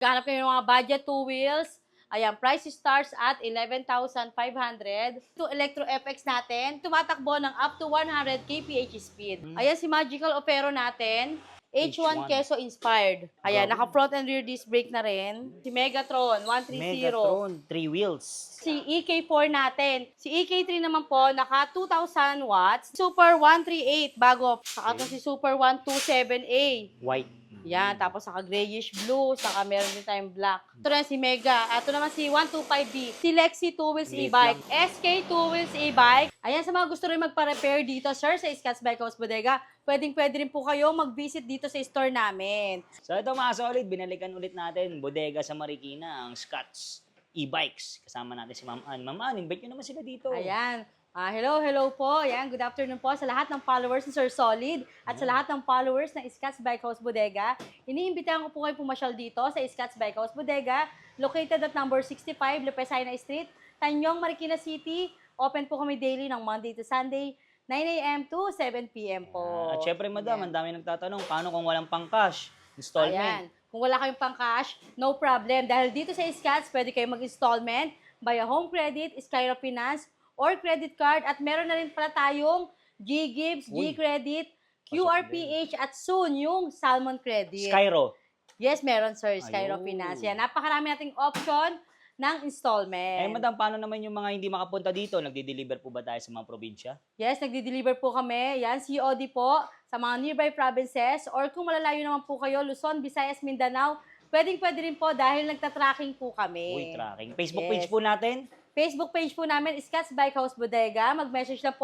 Hanap kayo ng mga budget two wheels. Ayan, price starts at 11,500. Ito, Electro FX natin, tumatakbo ng up to 100 kph speed. Ayan, si Magical Opero natin, H1 Keso inspired. Ayan, naka front and rear disc brake na rin. Si Megatron, 130. Megatron, 3 wheels. Si EK4 natin. Si EK3 naman po, naka 2,000 watts. Super 138 bago. Saka to si Super 127A. White. Yan, tapos saka grayish blue, saka meron din tayong black. Ito na si Mega. Ito naman si 125B. Si Lexi 2 Wheels Liit e-bike. lang. SK 2 Wheels e-bike. Ayan, sa mga gusto rin magpa-repair dito, sir, sa Scotts Bike House Bodega, pwede rin po kayo mag-visit dito sa store namin. So ito mga solid, binalikan ulit natin, bodega sa Marikina, ang Scotts e-bikes. Kasama natin si Ma'am Ann. Ma'am Ann, invite nyo naman sila dito. Ayan. Hello po. Ayan, good afternoon po sa lahat ng followers ni Sir Solid at sa lahat ng followers ng Scotts Bike House Bodega. Iniimbitahan ko po kayo pumasyal dito sa Scotts Bike House Bodega, located at number 65, Lupesayna Street, Tanyong, Marikina City. Open po kami daily ng Monday to Sunday, 9 a.m. to 7 p.m. po. At syempre madam, ang dami nagtatanong, paano kung walang pang-cash? Installment. Ayan. Kung wala kayong pang-cash, no problem. Dahil dito sa Scotts, pwede kayo mag-installment via home credit, Skyro Finance, or credit card. At meron na rin pala tayong G-Gives, Uy. G-Credit, QRPH, at soon yung Salmon Credit. Skyro. Yes, meron sir, Skyro Ayun. Finance. Yan, napakarami nating option ng installment. Eh madam, paano naman yung mga hindi makapunta dito? Nagdi-deliver po ba tayo sa mga probinsya? Yes, nagdi-deliver po kami. Yan, COD po sa mga nearby provinces. Or kung malalayo naman po kayo, Luzon, Visayas, Mindanao, pwede rin po dahil nagta-tracking po kami. Uy, tracking. Facebook Yes. page po natin. Facebook page po namin, Scotts Bike House Bodega. Mag-message lang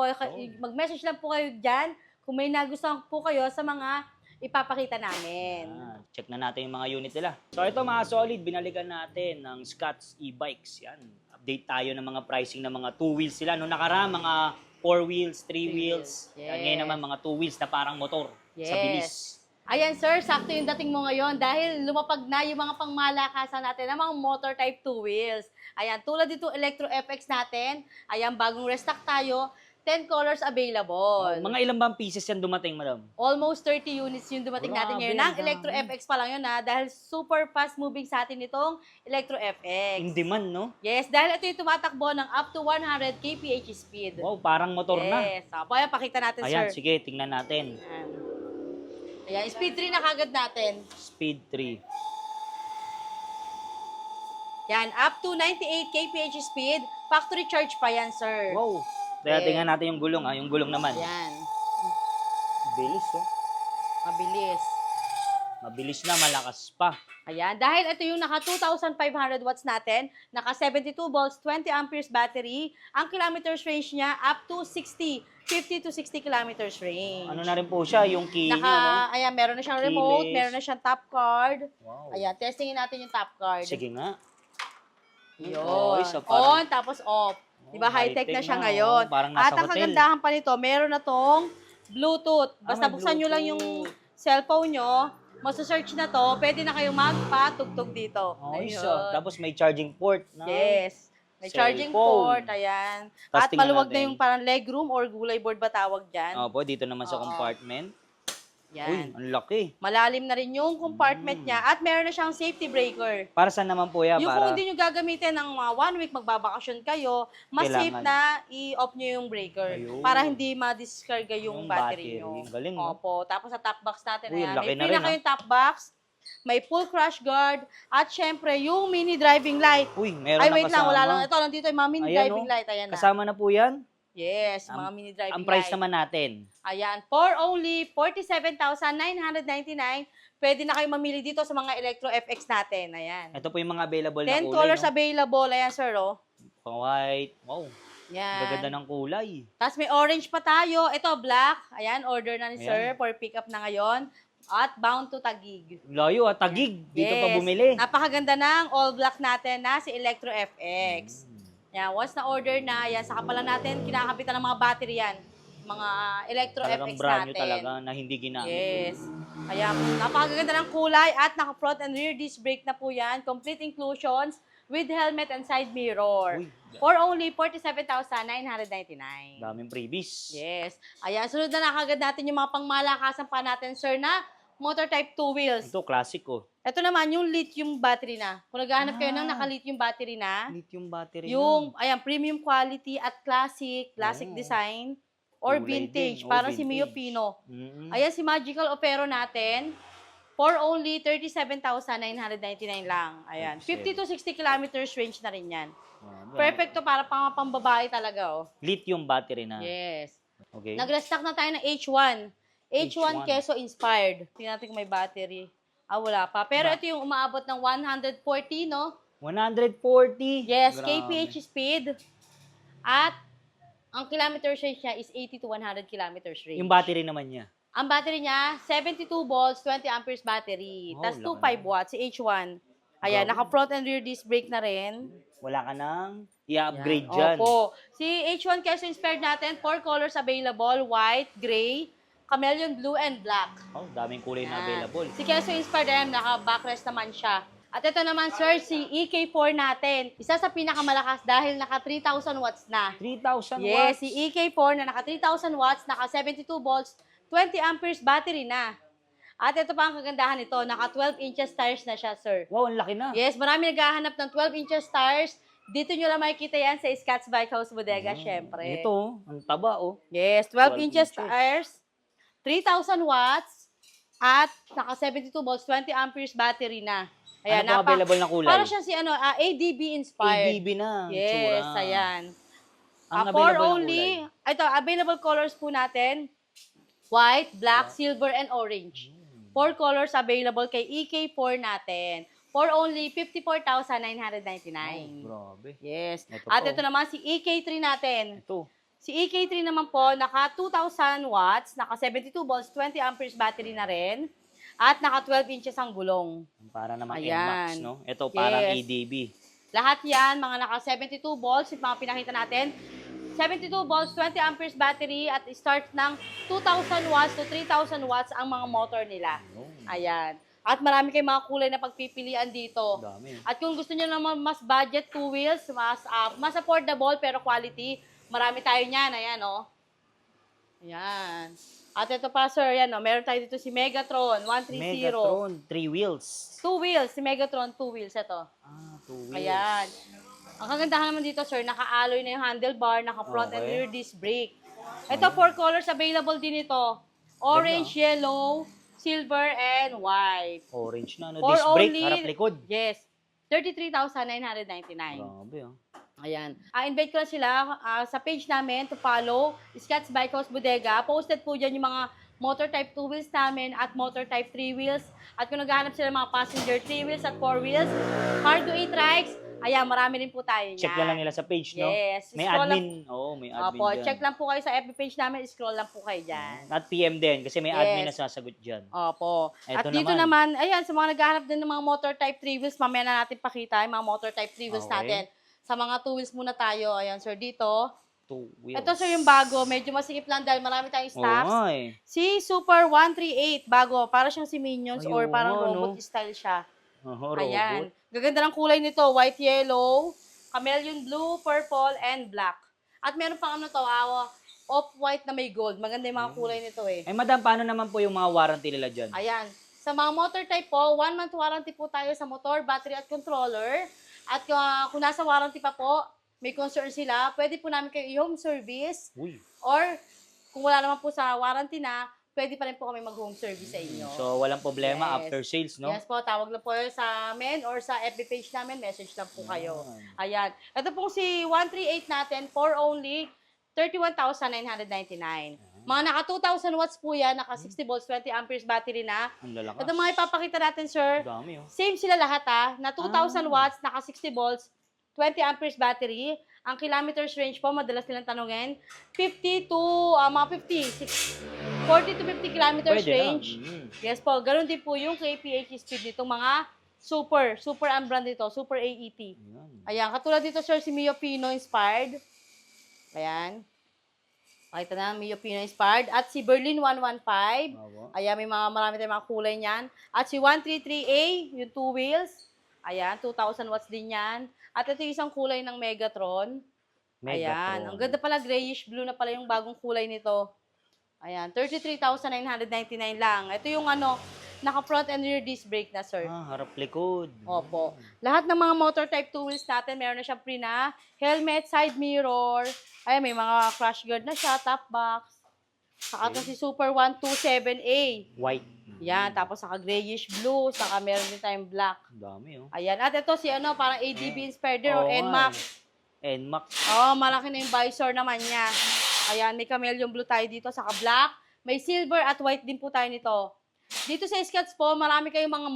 po kayo dyan kung may nagustuhan po kayo sa mga ipapakita namin. Check na natin yung mga unit nila. So ito mga solid, binalikan natin ng Scotts e-bikes. Yan. Update tayo ng mga pricing ng mga 2 wheels sila. Noong nakaraan, mga 4 wheels, 3 wheels. Yes. Yan, ngayon naman, mga 2 wheels na parang motor sa bilis. Ayan sir, sakto yung dating mo ngayon dahil lumapag na yung mga pangmalakasan natin ng mga motor type 2 wheels. Ayan, tulad dito Electro FX natin. Ayan, bagong restock tayo. 10 colors available. Mga ilang bang pieces yan dumating, madam? Almost 30 units yung dumating natin Grabe, ngayon ang ng Electro dami. FX pa lang yun ha, dahil super fast moving sa atin itong Electro FX. In demand, no? Yes, dahil ito yung tumatakbo ng up to 100 kph speed. Wow, parang motor na. Yes. So, ayan, pakita natin Ayan, sir. sige, tingnan natin. Ayan, speed 3 na kagad natin. Speed 3. Yan, up to 98 kph speed. Factory charge pa yan, sir. Wow. Kaya Okay. tingnan natin yung gulong, ha? Yung gulong naman. Yan, Bilis, oh. mabilis. Mabilis na, malakas pa. Ayan, dahil ito yung naka 2,500 watts natin, naka 72 volts, 20 amperes battery, ang kilometers range niya up to 50 to 60 kilometers range. Ano na rin po siya, yung key niya, no? Ayan, meron na siyang remote, Keyless. meron na siyang top card. Wow. Ayan, testingin natin yung top card. Sige nga. Yun. Isa parang- On, tapos off. Diba, high-tech na siya na, ngayon. oh. Parang nasa At ang hotel. kagandahan pa nito, meron na tong Bluetooth. Basta may buksan nyo lang yung cellphone nyo, masasearch na to, pwede na kayong magpatugtog dito. Oh, Ayun. isa. Tapos may charging port. No? Yes. May charging Cellphone. port, ayan. Tapos At tingnan maluwag na natin. yung parang legroom or gulay board ba tawag dyan. Opo, dito naman sa Oo. compartment. Uy, Yan. ang laki. Malalim na rin yung compartment niya at meron na siyang safety breaker. Para saan naman po yan? Yung Para... kung hindi nyo gagamitin ng mga 1 week, magbabakasyon kayo, mas safe Kailangan. na i-off nyo yung breaker Ayun. para hindi ma-discarga yung Yung battery battery. nyo. Ang galing, no? Opo. Tapos sa top box natin, Uy, ayan, ang laki may na free rin, na kayong top box, may full crash guard, at syempre, yung mini driving light. Uy, meron Ay, na wait lang, kasama. wala lang. Ito, nandito yung mga mini Ayan, driving oh. light. Ayan na. Kasama na po yan. Yes, mga mini driving Ang price light. naman natin. Ayan, for only 47,999, pwede na kayo mamili dito sa mga Electro FX natin. Ayan. Ito po yung mga available na 10 kulay. colors no? available. Ayan, sir, oh. White. Wow. Yan. Gaganda ng kulay. Tapos may orange pa tayo. Ito, black. Ayan, order na ni Ayan. sir for pick up na ngayon. At bound to Taguig. Layo, Tagig. Dito pa Yes. bumili. Napakaganda ng all black natin na si Electro FX. Yan, once na order na, yan, saka pala natin kinakapitan ng mga battery yan. Mga Electro Talagang FX brand new natin. talaga na hindi ginamit. Yes. Ayan, napakaganda ng kulay at naka-front and rear disc brake na po yan. Complete inclusions with helmet and side mirror. Uy, For only 47,999. daming freebies. Yes. Ayan, sunod na nakagad natin yung mga pangmalakasan pa natin, sir, na motor type 2 wheels. Ito, classic oh. Ito naman, yung lithium battery na. Kung naghahanap kayo ng Ah. naka-lithium battery na, Lithium battery yung, ayan, premium quality at classic Oh. design, or Kulay vintage, din. Oh, parang si Mio vintage. Pino. Mm. Ayan, si Magical Opero natin, for only 37,999 lang. Ayan, 50 to 60 kilometers range na rin yan. Perfect to para pambabae talaga, oh. Lithium battery na. Yes. Okay. Nag-restock na tayo ng H1. H1 H1. Keso inspired. Tingnan natin kung may battery. Wala pa. Pero ito yung umaabot ng 140, no? 140. Yes, Grabe. kph speed. At ang kilometers range niya is 80 to 100 kilometers range. Yung battery naman niya. Ang battery niya, 72 volts, 20 amperes battery. Oh, Tapos laki 25 watts, si H1. Ayan, Grabe. naka-front and rear disc brake na rin. Wala ka nang i-upgrade Yan. dyan. Opo. Si H1 Keso inspired natin, 4 colors available, white, gray, chameleon blue, and black. Oh, daming kulay na Yan. available. Si Keso inspired naman, naka-backrest naman siya. At ito naman, sir, si EK4 natin. Isa sa pinakamalakas dahil naka 3,000 watts na. 3,000 Yes, watts. si EK4 na naka 3,000 watts, naka 72 volts, 20 amperes battery na. At ito pa ang kagandahan nito, naka 12 inches tires na siya, sir. Wow, ang laki na. Yes, marami naghahanap ng 12 inches tires. Dito nyo lang makikita yan sa Scotts Bike House Bodega, syempre. Ito, ang taba oh. Yes, 12 12 inches inches. tires, 3,000 watts, at naka 72 volts, 20 amperes battery na. Ayan, Ano pa available na kulay? para siya si ADB inspired. ADB na. ang Yes, tsura. ayan. Ang For available na only, kulay. ito, available colors po natin, white, black, silver, and orange. 4 colors available kay EK4 natin. For only 54,999. Grabe. Yes. Ito At po. ito naman si EK3 natin. Ito. Si EK3 naman po, naka 2,000 watts, naka 72 volts, 20 amperes battery na rin. At naka 12 inches ang gulong. Para naman Ayan. NMAX, no? Ito, parang Yes. ADB. Lahat yan, mga naka 72 volts, yung mga pinakita natin. 72 volts, 20 amperes battery at start ng 2,000 watts to 3,000 watts ang mga motor nila. Ayan. At marami kayong mga kulay na pagpipilian dito. Dami. At kung gusto niyo naman mas budget, 2 wheels, mas affordable pero quality, marami tayo niyan. Ayan, oh. Ayan. At ito pa, sir, yan, oh. Meron tayo dito si Megatron 130. Megatron, 3 wheels. 2 wheels, si Megatron 2 wheels, ito. 2 wheels. Ayan. Ang kagandahan naman dito, sir, naka-alloy na yung handlebar, naka-front and Okay. rear disc brake. Ito, 4 colors available din ito. Orange, yellow, silver, and white. Orange na, no? For Disc brake, only- harap likod. Yes. 33,999. Grabe, oh. Ayan. Invite ko na sila sa page namin to follow Scotts Bike House Bodega. Posted po dyan yung mga motor type 2 wheels namin at motor type 3 wheels. At kung naghahanap sila ng mga passenger 3 wheels at 4 wheels, cargo 8 trikes, ayan, marami rin po tayo niyan. Check na lang nila sa page, no? Yes. May Scroll admin. Oo, may admin Opo, dyan. check lang po kayo sa FB page namin, scroll lang po kayo dyan. At PM din, kasi may admin na Yes. sasagot dyan. Opo. At Eto dito naman, ayan, sa mga naghahanap din ng mga motor type 3 wheels, mamaya na natin pakita yung mga motor type 3 wheels Okay. natin. Sa mga 2 wheels muna tayo. Ayan, sir, dito. 2 wheels. Ito, sir, yung bago. Medyo masikip lang dahil marami tayong Oo stocks. nga eh. Si Super 138, bago. Para siyang si Minions Ay, or oo parang nga, robot no? style siya. Robot. Ayan. Gaganda ng kulay nito. White, yellow, chameleon blue, purple, and black. At meron pang ano to, off-white na may gold. Maganda yung mga kulay nito eh. Eh, madam, paano naman po yung mga warranty nila dyan? Ayan. Sa mga motor type po, 1 month warranty po tayo sa motor, battery at controller. At kung nasa warranty pa po, may concern sila, pwede po namin kayo i-home service. Uy. Or kung wala naman po sa warranty na, pwede pa rin po kami mag-home service sa inyo. So, walang problema Yes. after sales, no? Yes po, tawag lang po sa amin or sa FB page namin, message lang po kayo. Ayan. Ito pong si 138 natin for only 31,999. Mga naka 2,000 watts po yan, naka 60 volts, 20 amperes battery na. Ang lalakas. Ito mga ipapakita natin, sir. Dami, oh. Same sila lahat na 2,000 watts, naka 60 volts, 20 amperes battery. Ang kilometers range po, madalas nilang tanungin, 50 to, mga 40 to 50 kilometers Pwede na. range. Yes po, ganun din po yung kph speed nitong mga super ang brand dito, Super AET. Ayan. Ayan, katulad dito, sir, si Mio Pino inspired. Ayan. Pakita na, Mio Pino inspired. At si Berlin 115. Awa. Ayan, marami tayong mga kulay niyan. At si 133A, yung 2 wheels. Ayan, 2,000 watts din yan. At ito yung isang kulay ng Megatron. Ayan, ang ganda pala, grayish blue na pala yung bagong kulay nito. Ayan, 33,999 lang. Ito yung Naka-front and rear disc brake na, sir. Harap likod. Opo. Lahat ng mga motor type 2 wheels natin, meron na siya pre na helmet, side mirror. Ay, may mga crash guard na siya, top box. Saka ito si Super 127A. White. Yan, tapos saka grayish blue, saka meron din tayong black. Ang dami, oh. Ayan, at ito si parang ADB Inspired or Oo, NMAX. NMAX. Oh, malaki na yung visor naman niya. Ayan, may chameleon blue tayo dito, saka black. May silver at white din po tayo nito. Dito sa Scats po, marami kayong mga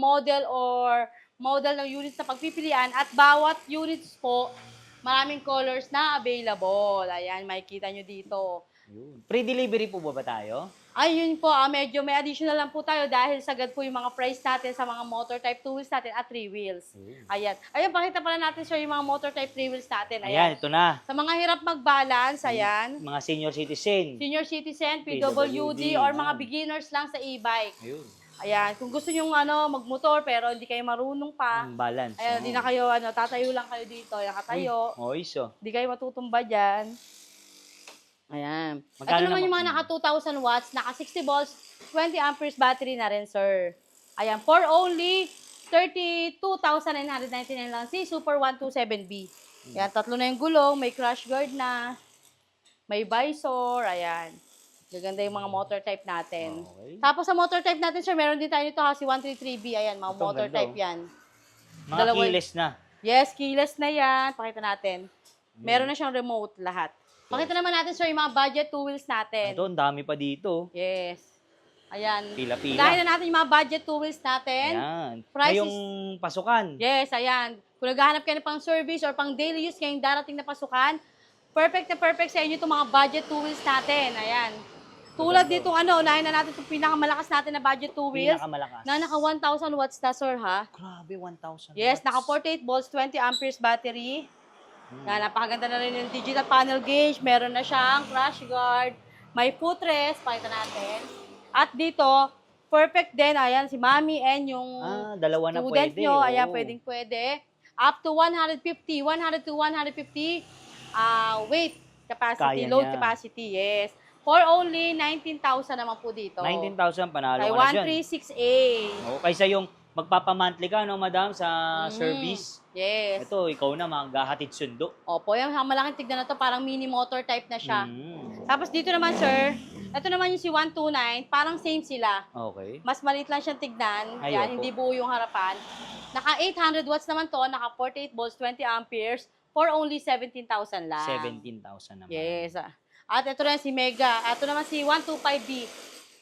model ng units na pagpipilian at bawat units po, maraming colors na available. Ayan, makikita nyo dito. Free delivery po ba tayo? Ayun po, medyo may additional lang po tayo dahil sagad po yung mga price natin sa mga motor type 2 wheels natin at 3 wheels. Ayan. Ayun, pakita pala natin sir yung mga motor type 3 wheels natin. Ayan, ito na. Sa mga hirap mag-balance, ayan. Mga senior citizen. Senior citizen, PWD, or mga beginners lang sa e-bike. Ayun. Ayan, kung gusto nyo magmotor pero hindi kayo marunong pa, Balance. ayan, hindi na kayo, tatayo lang kayo dito, nakatayo. Iso. Hindi kayo matutumba dyan. Ayan. Magkano Ito naman naman? yung mga naka 2,000 watts, naka 60 volts, 20 amperes battery na rin, sir. Ayan, for only 32,999 lang si Super 127B. Ayan, tatlo na yung gulong, may crash guard na, may visor, ayan. Gaganda yung mga motor type natin. Okay. Tapos sa motor type natin, sir, meron din tayo nito ha, si 133B. Ayan, mga Ito, motor ganda, type oh. yan. Mga Dalawa- keyless na. Yes, keyless na yan. Pakita natin. Meron na siyang remote lahat. Pakita naman natin, sir, yung mga budget 2 wheels natin. Ito, ang dami pa dito. Yes. Ayan. Pila-pila. Dahil na natin yung mga budget 2 wheels natin. Ayan. Price Ngayong pasukan. Yes, ayan. Kung naghahanap kayo ng pang service or pang daily use ngayong darating na pasukan, perfect na perfect sa inyo itong mga budget 2 wheels natin. Ayan. Tulad ditong unahin na natin itong pinakamalakas natin na budget 2 wheels. Pinakamalakas. Na naka 1,000 watts na, sir, ha? Grabe, 1,000 Yes, watts. naka 48 volts, 20 amperes battery. Yan, napakaganda na rin yung digital panel gauge. Meron na siyang crash guard. May footrest, pakita natin. At dito, perfect din. Ayan, si Mami and yung dalawa na student pwede. nyo. Oo. Ayan, pwede. Up to 150, 100 to 150 weight capacity, Kaya load niya. capacity, yes. For only 19,000 naman po dito. 19,000 panalo Kay ka na dyan. 136A. Oo, kaysa yung magpapamonthly ka, no, madam, sa service. Yes. Ito, ikaw na, maghahatid sundo. Opo, yung malaking tignan na to, parang mini motor type na siya. Mm. Tapos dito naman, sir, ito naman yung si 129, parang same sila. Okay. Mas maliit lang siyang tignan. Ay, Yan, opo. hindi buo yung harapan. Naka 800 watts naman to, naka 48 volts, 20 amperes, for only 17,000 lang. 17,000 naman. Yes. At ito rin si Mega. Ito naman si 125B.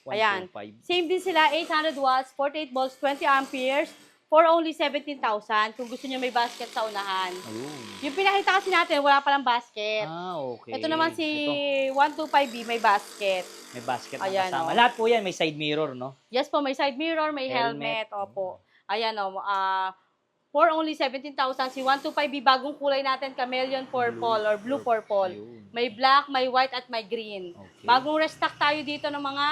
Ayan. 125. Same din sila, 800 watts, 48 volts, 20 amperes, for only 17,000 kung gusto niyo may basket sa unahan. Ayun. Yung pinakita kasi natin, wala palang basket. Okay. Ito naman si Ito, 125B, may basket. may basket na Ayan, kasama. oh. Lahat po yan, may side mirror, no? Yes po, may side mirror, may helmet. Opo. Ayan o, for only 17,000, si 125B, bagong kulay natin, chameleon purple or blue purple. Ayun. May black, may white, at may green. Okay. Bagong restock tayo dito ng mga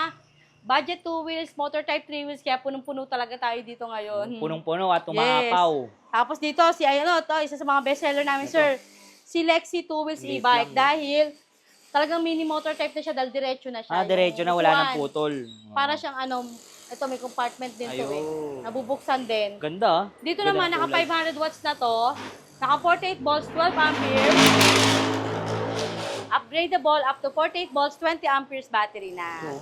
budget 2 wheels, motor type 3 wheels, kaya punong-puno talaga tayo dito ngayon. Punong-puno at umaapaw. Tapos dito, si isa sa mga bestseller namin, sir, si Lexi 2 wheels Liit e-bike. lang. Dahil talagang mini motor type na siya, dahil diretso na siya. Diretso Yung na, wala upuan, nang putol. Para siyang ito may compartment din to eh. Ayun. Nabubuksan din. Ganda, ah. Dito Ganda naman, ng naka kulay. 500 watts na to. Naka 48 volts, 12 amperes. Upgradable up to 48 volts, 20 amperes battery na.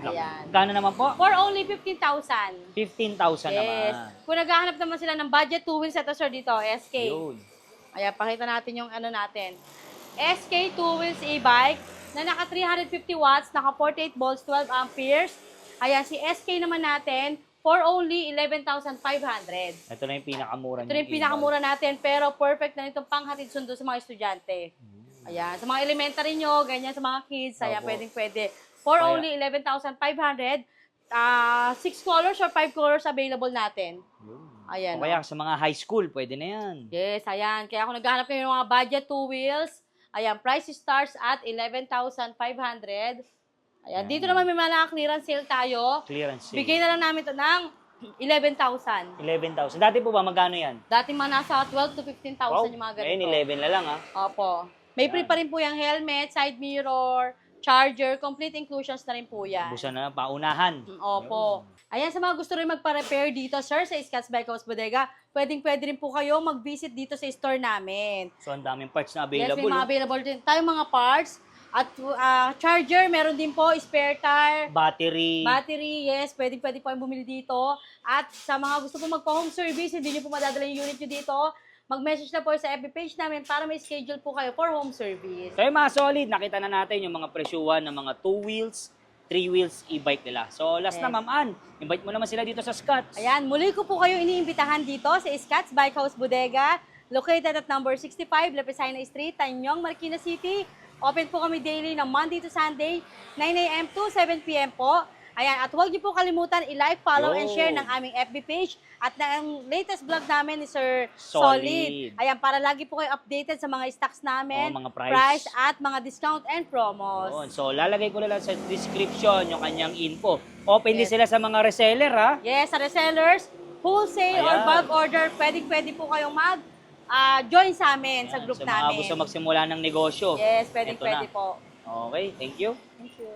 Ayan. Kano naman po? For only 15,000. 15,000 Yes. naman. Kung naghahanap naman sila ng budget 2 wheels, ito sir dito, SK. Yun. Ayan, pakita natin yung natin. SK 2 wheels e-bike na naka 350 watts, naka 48 volts, 12 amperes. Ayan, si SK naman natin for only 11,500. Ito na yung pinakamura. Ito yung pinakamura natin, pero perfect na itong panghatid sundo sa mga estudyante. Ayan, sa mga elementary nyo, ganyan sa mga kids, ayan, Opo. pwedeng-pwede. For Kaya- only 11,500, 6 colors or 5 colors available natin. Ayan. O kaya sa mga high school, pwede na yan. Yes, ayan. Kaya kung naghahanap kayo ng mga budget 2 wheels, ayan, price starts at 11,500. Ayan, dito naman may mga clearance sale tayo. Clearance sale. Bigay na lang namin ito ng 11,000. 11,000. Dati po ba, magkano yan? Dating mga nasa 12 to 15,000 yung mga ganito. Ngayon, 11 na lang, ah. Opo. May free pa rin po yung helmet, side mirror, charger, complete inclusions na rin po yan. Busa na, paunahan. Opo. Ayan, sa mga gusto rin magpa-repair dito, sir, sa Scotts Bike House Bodega, pwede rin po kayo mag-visit dito sa store namin. So, ang daming parts na Yes, may available. mga available din tayong mga parts. At charger, meron din po, spare tire, battery, yes, pwede po kayong bumili dito. At sa mga gusto po magpa-home service, hindi nyo po madadala yung unit nyo dito, mag-message na po sa FB page namin para may schedule po kayo for home service. So, yung mga solid, nakita na natin yung mga presyuhan ng mga 2 wheels, 3 wheels e-bike nila. So, last na, Yes. Ma'am Ann, invite mo naman sila dito sa Scotts. Ayan, muli ko po kayo iniimbitahan dito sa Scotts Bike House Bodega, located at number 65, Lapicina Street, Tanyong, Marikina City. Open po kami daily ng Monday to Sunday, 9 a.m. to 7 p.m. po. Ayan, at huwag niyo po kalimutan i-like, follow, and share ng aming FB page at ng latest vlog namin ni Sir Solid. Ayan, para lagi po kayo updated sa mga stocks namin, Mga price. at mga discount and promos. Yun. So, lalagay ko na lang sa description yung kanyang info. Open din Yes. sila sa mga reseller, ha? Yes, sa resellers, wholesale or Ayan. bulk order, pwede po kayong join sa amin, sa Ayan, group sa mga namin. gusto magsimula ng negosyo. Yes, pwede Ito na. po. Okay, thank you. Thank you.